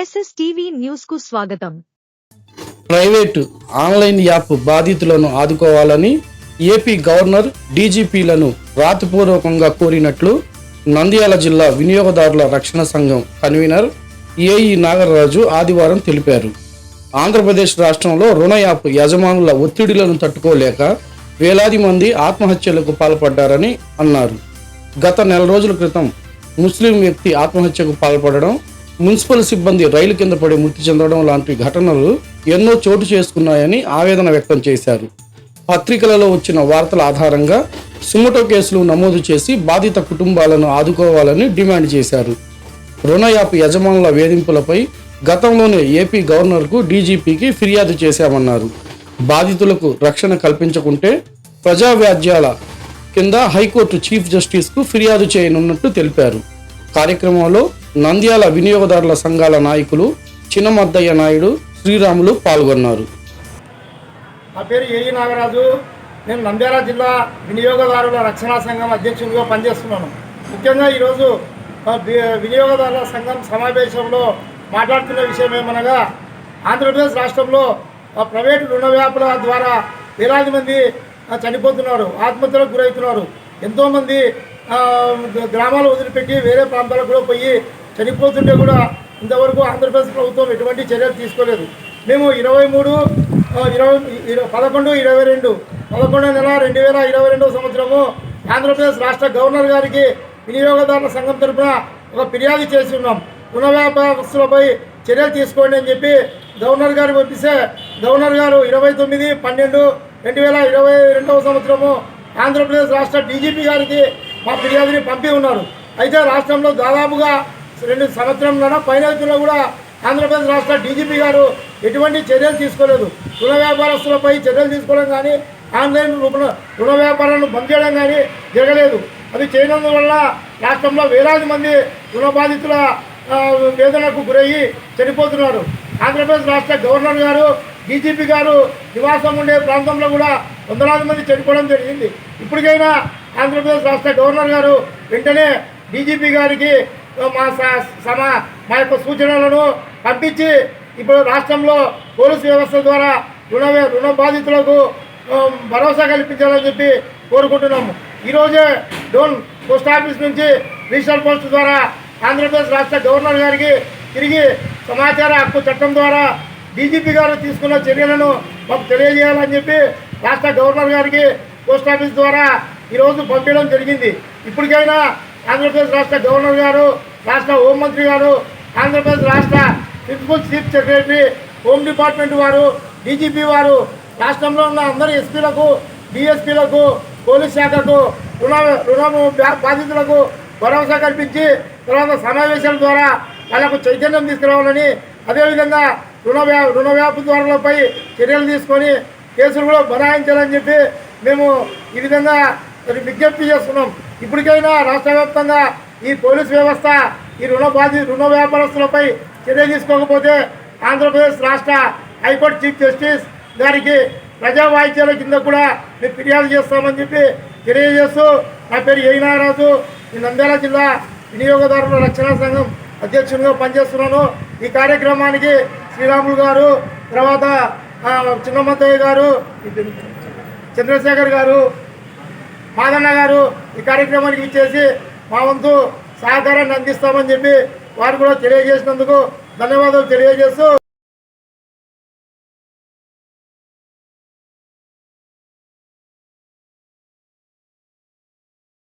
SSTV news కు స్వాగతం. Private online app బాధితులను ఆదుకోవాలని ఏపీ గవర్నర్ డీజీపీలను రాతపూర్వకంగా కోరినట్లు నంద్యాల జిల్లా వినియోగదారుల రక్షణ సంఘం కన్వీనర్ ఏఈ నాగరాజు ఆదివారం తెలిపారు. ఆంధ్రప్రదేశ్ రాష్ట్రంలో రుణ యాప్ యజమానుల ఒత్తిడిలను తట్టుకోలేక వేలాది మంది ఆత్మహత్యలకు పాల్పడ్డారని అన్నారు. గత నెల రోజుల క్రితం ముస్లిం వ్యక్తి ఆత్మహత్యకు పాల్పడడం, మున్సిపల్ సిబ్బంది రైలు కింద పడి మృతి చెందడం లాంటి ఘటనలు ఎన్నో చోటు చేసుకున్నాయని ఆవేదన వ్యక్తం చేశారు. పత్రికలలో వచ్చిన వార్తల ఆధారంగా సుమోటో కేసులు నమోదు చేసి బాధిత కుటుంబాలను ఆదుకోవాలని డిమాండ్ చేశారు. రుణ యాప్ యజమానుల వేధింపులపై గతంలోనే ఏపీ గవర్నర్కు డీజీపీకి ఫిర్యాదు చేశామన్నారు. బాధితులకు రక్షణ కల్పించకుంటే ప్రజా వ్యాజ్యాల కింద హైకోర్టు చీఫ్ జస్టిస్కు ఫిర్యాదు చేయనున్నట్టు తెలిపారు. కార్యక్రమంలో నంద్యాల వినియోగదారుల సంఘాల నాయకులు చిన్నమద్దయ్య నాయుడు, శ్రీరాములు పాల్గొన్నారు. నా పేరు ఏఈ నాగరాజు. నేను నంద్యాల జిల్లా వినియోగదారుల రక్షణ సంఘం అధ్యక్షుడిగా పనిచేస్తున్నాను. ముఖ్యంగా ఈరోజు వినియోగదారుల సంఘం సమావేశంలో మాట్లాడుతున్న విషయం ఏమనగా, ఆంధ్రప్రదేశ్ రాష్ట్రంలో ప్రైవేటు రుణ వ్యాపార ద్వారా వేలాది మంది చనిపోతున్నారు, ఆత్మహత్యలకు గురవుతున్నారు. ఎంతోమంది గ్రామాలు వదిలిపెట్టి వేరే ప్రాంతాలకు కూడా పోయి చనిపోతుంటే కూడా ఇంతవరకు ఆంధ్రప్రదేశ్ ప్రభుత్వం ఎటువంటి చర్యలు తీసుకోలేదు. మేము 11 నెల 2022 సంవత్సరము ఆంధ్రప్రదేశ్ రాష్ట్ర గవర్నర్ గారికి వినియోగదారుల సంఘం తరఫున ఒక ఫిర్యాదు చేసి ఉన్నాం. రుణ వ్యాపారస్తులపై చర్యలు తీసుకోండి అని చెప్పి గవర్నర్ గారు పంపిస్తే, గవర్నర్ గారు 29/12/2022 సంవత్సరము ఆంధ్రప్రదేశ్ రాష్ట్ర డీజీపీ గారికి మా ఫిర్యాదుని పంపి ఉన్నారు. అయితే రాష్ట్రంలో దాదాపుగా 2 సంవత్సరంలో పైన కూడా ఆంధ్రప్రదేశ్ రాష్ట్ర డీజీపీ గారు ఎటువంటి చర్యలు తీసుకోలేదు. రుణ వ్యాపారస్తులపై చర్యలు తీసుకోవడం కానీ, ఆన్లైన్ రుణ వ్యాపారాలను బంద్ చేయడం కానీ జరగలేదు. అది చేయనందువల్ల రాష్ట్రంలో వేలాది మంది రుణ బాధితుల వేదనకు గురయ్యి చనిపోతున్నారు. ఆంధ్రప్రదేశ్ రాష్ట్ర గవర్నర్ గారు, డీజీపీ గారు నివాసం ఉండే ప్రాంతంలో కూడా వందలాది మంది చనిపోవడం జరిగింది. ఇప్పటికైనా ఆంధ్రప్రదేశ్ రాష్ట్ర గవర్నర్ గారు వెంటనే డీజీపీ గారికి మా యొక్క సూచనలను పంపించి ఇప్పుడు రాష్ట్రంలో పోలీసు వ్యవస్థ ద్వారా రుణ బాధితులకు భరోసా కల్పించాలని చెప్పి కోరుకుంటున్నాము. ఈరోజే డోన్ పోస్ట్ ఆఫీస్ నుంచి రిజిస్టర్ పోస్ట్ ద్వారా ఆంధ్రప్రదేశ్ రాష్ట్ర గవర్నర్ గారికి తిరిగి సమాచార హక్కు చట్టం ద్వారా డీజీపీ గారు తీసుకున్న చర్యలను మాకు తెలియజేయాలని చెప్పి రాష్ట్ర గవర్నర్ గారికి పోస్ట్ ఆఫీస్ ద్వారా ఈరోజు పంపించడం జరిగింది. ఇప్పటికైనా ఆంధ్రప్రదేశ్ రాష్ట్ర గవర్నర్ గారు, రాష్ట్ర హోంమంత్రి గారు, ఆంధ్రప్రదేశ్ రాష్ట్ర principal chief secretary, home department వారు, డీజీపీ వారు రాష్ట్రంలో ఉన్న అందరి ఎస్పీలకు, డిఎస్పీలకు, పోలీస్ శాఖకు రుణ బాధితులకు భరోసా కల్పించి తర్వాత సమావేశాల ద్వారా వాళ్ళకు చైతన్యం తీసుకురావాలని, అదేవిధంగా రుణ వ్యాపారులపై చర్యలు తీసుకొని కేసులు కూడా బనాయించాలని చెప్పి మేము ఈ విధంగా విజ్ఞప్తి చేస్తున్నాం. ఇప్పటికైనా రాష్ట్ర వ్యాప్తంగా ఈ పోలీస్ వ్యవస్థ ఈ రుణ వ్యాపారస్తులపై చర్య తీసుకోకపోతే ఆంధ్రప్రదేశ్ రాష్ట్ర హైకోర్టు చీఫ్ జస్టిస్ గారికి ప్రజా వాయిద్యాల కింద కూడా మేము ఫిర్యాదు చేస్తామని చెప్పి తెలియజేస్తూ, నా పేరు ఏఈ నాగరాజు, ఈ నంద్యాల జిల్లా వినియోగదారుల రక్షణ సంఘం అధ్యక్షునిగా పనిచేస్తున్నాను. ఈ కార్యక్రమానికి శ్రీరాములు గారు, తర్వాత చిన్నమద్దయ్య గారు, చంద్రశేఖర్ గారు, మాదన్న గారు ఈ కార్యక్రమానికి ఇచ్చేసి మా వంతు సహకారాన్ని అందిస్తామని చెప్పి వారు కూడా తెలియజేసినందుకు ధన్యవాదాలు తెలియజేస్తూ